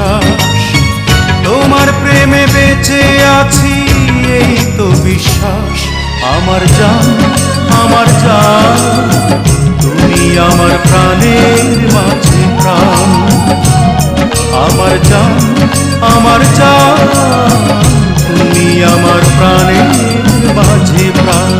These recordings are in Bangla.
বিশ্বাস, তোমার প্রেমে বেঁচে আছি এই তো বিশ্বাস। আমার জান, আমার জান, তুমি আমার প্রাণের মাঝে প্রাণ। আমার জান, আমার জান, তুমি আমার প্রাণের মাঝে প্রাণ।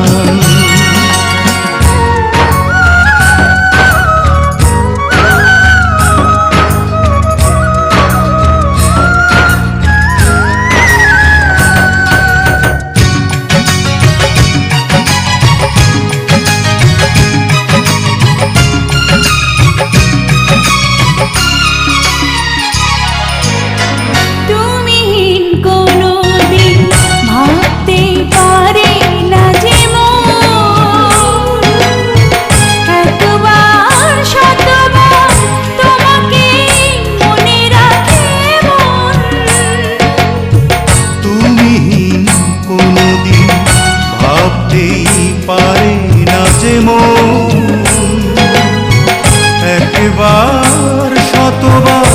একবার শতবার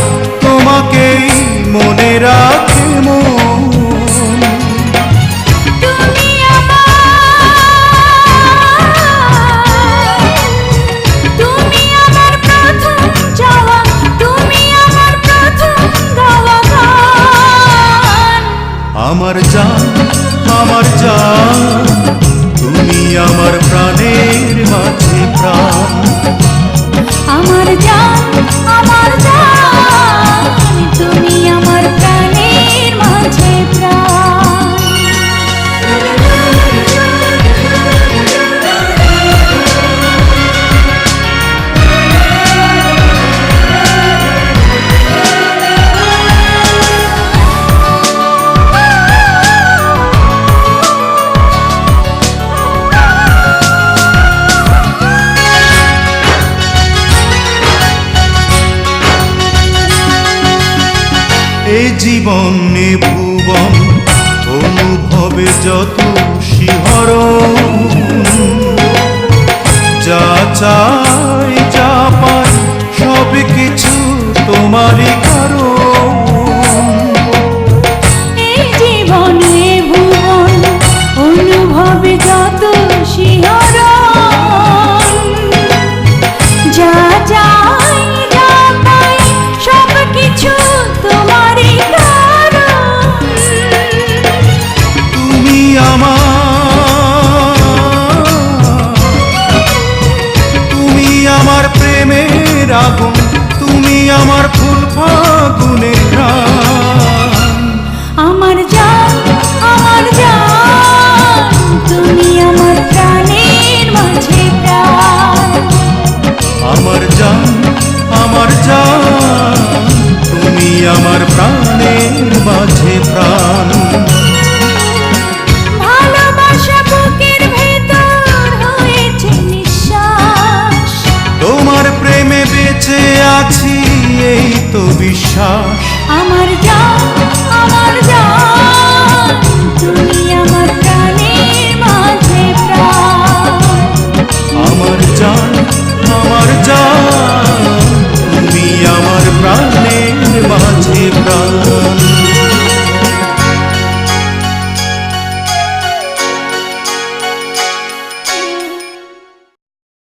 তোমাকেই মনে রাখে মন। তুমি আমার প্রথম চাওয়া, তুমি আমার প্রথম গাওয়া গান। আমার জান, আমার জান, তুমি আমার প্রাণের মাঝে প্রাণ। আমার জান, আমার জান, তুমি আমার প্রাণের মাঝে প্রাণ। এ জীবনে ভুবন অনুভবে যত শিহরণ, যা চাই যা পাই সব কিছু তোমারই কারণ। এই জীবনে ভুবন অনুভবে যত শিহরণ, যা চাই যা পাই সব কিছু তোমারই কারণ। তুমি আমার প্রেমের আগুন, তুমি আমার ফুল ফাগুনের প্রাণ। আমার জান, আমার জান, তুমি আমার প্রাণের মাঝে প্রাণ। আমার জান, আমার জান, তুমি আমার প্রাণের মাঝে প্রাণ। ভালোবাসা বুকের ভেতর হয়েছে নিঃশ্বাস, তোমার প্রেমে বেঁচে আছি এই তো বিশ্বাস।